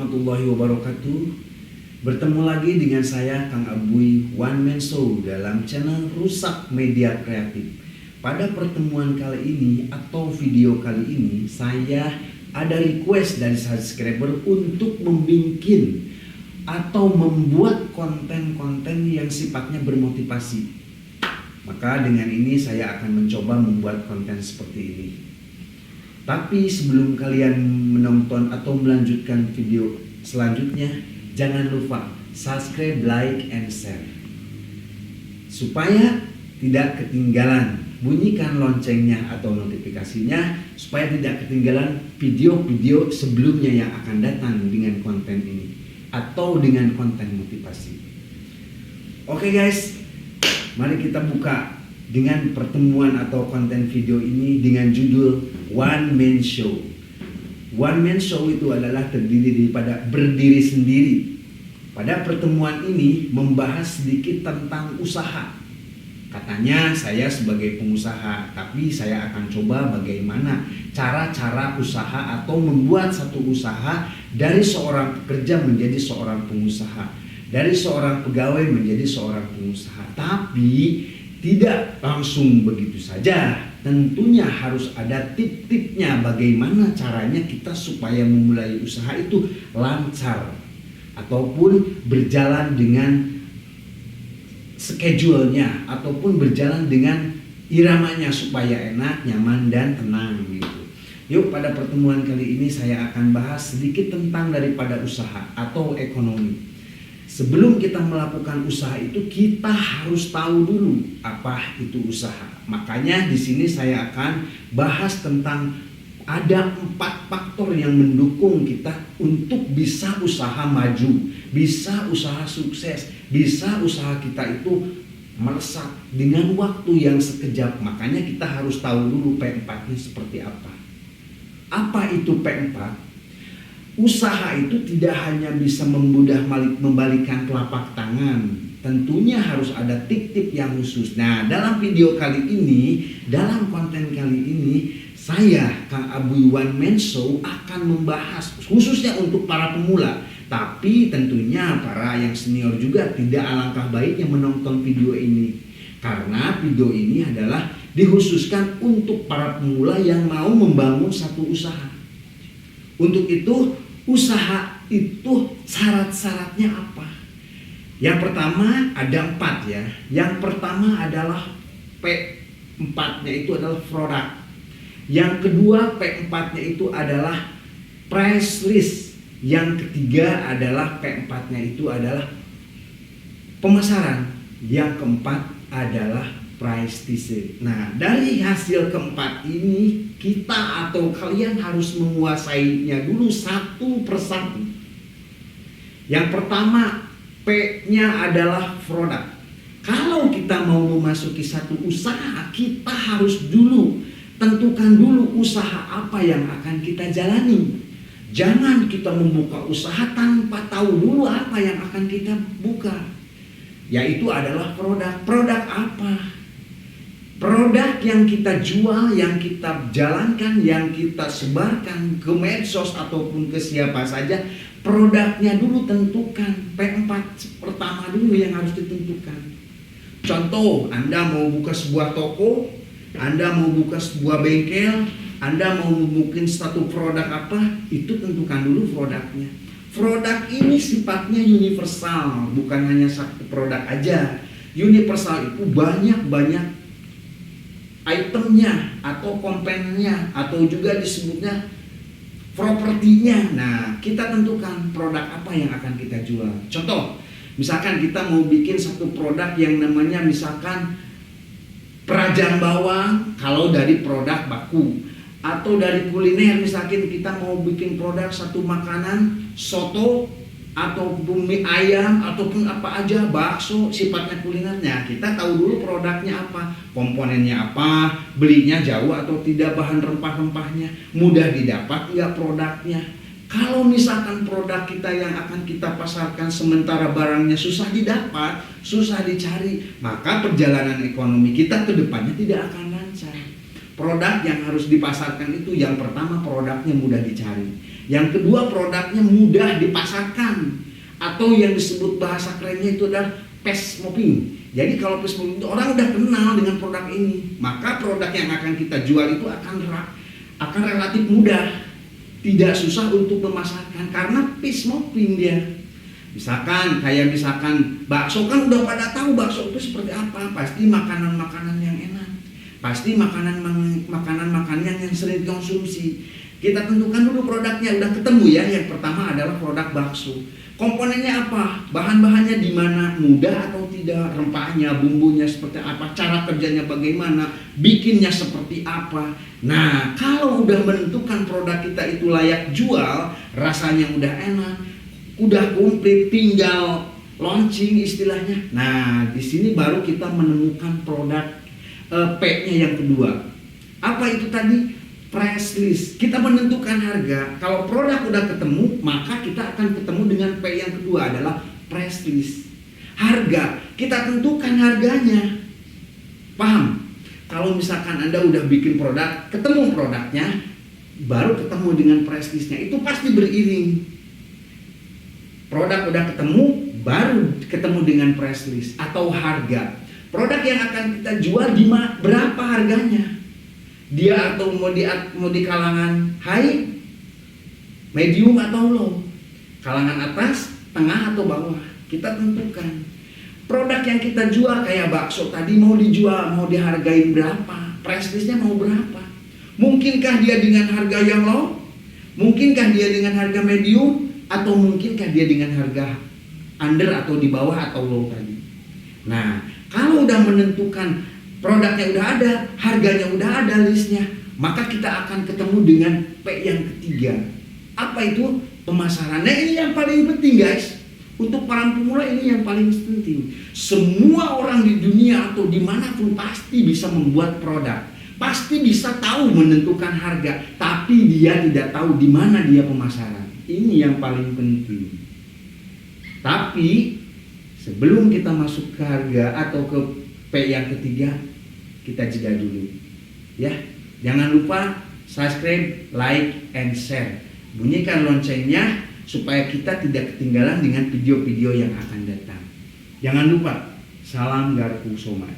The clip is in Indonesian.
warahmatullahi wabarakatuh. Bertemu lagi dengan saya Kang Abuy One Man Show dalam channel Rusak Media Kreatif. Pada pertemuan kali ini atau video kali ini, saya ada request dari subscriber untuk membuat atau membuat konten-konten yang sifatnya bermotivasi. Maka dengan ini saya akan mencoba membuat konten seperti ini. Tapi sebelum kalian menonton atau melanjutkan video selanjutnya, jangan lupa subscribe, like, and share. Supaya tidak ketinggalan, bunyikan loncengnya atau notifikasinya supaya tidak ketinggalan video-video sebelumnya yang akan datang dengan konten ini atau dengan konten motivasi. Oke guys, mari kita buka dengan pertemuan atau konten video ini dengan judul One Man Show. One Man Show itu adalah terdiri daripada berdiri sendiri. Pada pertemuan ini membahas sedikit tentang usaha. Katanya saya sebagai pengusaha, tapi saya akan coba bagaimana cara-cara usaha atau membuat satu usaha dari seorang pekerja menjadi seorang pengusaha, dari seorang pegawai menjadi seorang pengusaha. Tapi tidak langsung begitu saja. Tentunya harus ada tip-tipnya bagaimana caranya kita supaya memulai usaha itu lancar ataupun berjalan dengan schedule-nya ataupun berjalan dengan iramanya supaya enak, nyaman, dan tenang gitu. Yuk, pada pertemuan kali ini saya akan bahas sedikit tentang daripada usaha atau ekonomi. Sebelum kita melakukan usaha itu, kita harus tahu dulu apa itu usaha. Makanya di sini saya akan bahas tentang ada 4 faktor yang mendukung kita untuk bisa usaha maju, bisa usaha sukses, bisa usaha kita itu melesat dengan waktu yang sekejap. Makanya kita harus tahu dulu P4-nya seperti apa. Apa itu P4? Usaha itu tidak hanya bisa membalikan telapak tangan, tentunya harus ada tip-tip yang khusus. Nah, dalam video kali ini, dalam konten kali ini, saya Kang Abuy One Man Show akan membahas khususnya untuk para pemula. Tapi tentunya para yang senior juga tidak alangkah baiknya menonton video ini, karena video ini adalah dikhususkan untuk para pemula yang mau membangun satu usaha. Untuk itu, usaha itu syarat-syaratnya apa? Yang pertama ada 4 ya. Yang pertama adalah P4-nya itu adalah produk. Yang kedua P4-nya itu adalah price list. Yang ketiga adalah P4-nya itu adalah pemasaran. Yang keempat adalah price list. Nah, dari hasil keempat ini kita atau kalian harus menguasainya dulu satu persatu. Yang pertama P-nya adalah produk. Kalau kita mau memasuki satu usaha, kita harus dulu tentukan dulu usaha apa yang akan kita jalani. Jangan kita membuka usaha tanpa tahu dulu apa yang akan kita buka. Yaitu adalah produk. Produk apa? Produk yang kita jual, yang kita jalankan, yang kita sebarkan ke medsos ataupun ke siapa saja, produknya dulu tentukan. P4 pertama dulu yang harus ditentukan. Contoh, Anda mau buka sebuah toko, Anda mau buka sebuah bengkel, Anda mau bikin satu produk apa, itu tentukan dulu produknya. Produk ini sifatnya universal, bukan hanya satu produk aja. Universal itu banyak itemnya atau komponennya atau juga disebutnya propertinya. Nah, kita tentukan produk apa yang akan kita jual. Contoh, misalkan kita mau bikin satu produk yang namanya misalkan perajang bawang, kalau dari produk baku, atau dari kuliner misalkan kita mau bikin produk satu makanan soto atau mie ayam ataupun apa aja, bakso, sifatnya kulinernya, kita tahu dulu produknya apa, komponennya apa, belinya jauh atau tidak, bahan rempah-rempahnya mudah didapat enggak produknya. Kalau misalkan produk kita yang akan kita pasarkan sementara barangnya susah didapat, susah dicari, maka perjalanan ekonomi kita ke depannya tidak akan lancar. Produk yang harus dipasarkan itu yang pertama produknya mudah dicari. Yang kedua produknya mudah dipasarkan. Atau yang disebut bahasa kerennya itu adalah fast moving. Jadi kalau fast moving itu orang udah kenal dengan produk ini, maka produk yang akan kita jual itu akan relatif mudah. Tidak susah untuk memasarkan karena fast moving dia. Misalkan bakso kan udah pada tahu bakso itu seperti apa, pasti makanan-makanan yang enak, pasti makanan-makanan yang sering dikonsumsi. Kita tentukan dulu produknya, udah ketemu ya. Yang pertama adalah produk bakso. Komponennya apa? Bahan-bahannya di mana? Mudah atau tidak? Rempahnya, bumbunya seperti apa? Cara kerjanya bagaimana? Bikinnya seperti apa? Nah, kalau udah menentukan produk kita itu layak jual, rasanya udah enak, udah komplit, tinggal launching istilahnya. Nah, di sini baru kita menemukan produk P-nya yang kedua. Apa itu tadi? Price list. Kita menentukan harga. Kalau produk udah ketemu, maka kita akan ketemu dengan P yang kedua adalah price list. Harga. Kita tentukan harganya. Paham? Kalau misalkan Anda udah bikin produk, ketemu produknya, baru ketemu dengan price listnya. Itu pasti beriring. Produk udah ketemu, baru ketemu dengan price list atau harga. Produk yang akan kita jual berapa harganya? Dia atau mau di kalangan high, medium atau low, kalangan atas, tengah atau bawah. Kita tentukan. Produk yang kita jual kayak bakso tadi mau dijual, mau dihargain berapa? Price listnya mau berapa? Mungkinkah dia dengan harga yang low? Mungkinkah dia dengan harga medium? Atau mungkinkah dia dengan harga under atau di bawah atau low tadi? Nah, kalau udah menentukan produknya udah ada, harganya udah ada listnya, maka kita akan ketemu dengan P yang ketiga. Apa itu? Pemasaran. Nah, ini yang paling penting guys. Untuk para pemula ini yang paling penting. Semua orang di dunia atau dimanapun pasti bisa membuat produk, pasti bisa tahu menentukan harga, tapi dia tidak tahu di mana dia pemasaran. Ini yang paling penting. Tapi sebelum kita masuk ke harga atau ke P yang ketiga, kita jeda dulu. Ya, jangan lupa subscribe, like, and share. Bunyikan loncengnya supaya kita tidak ketinggalan dengan video-video yang akan datang. Jangan lupa, salam garpu somai.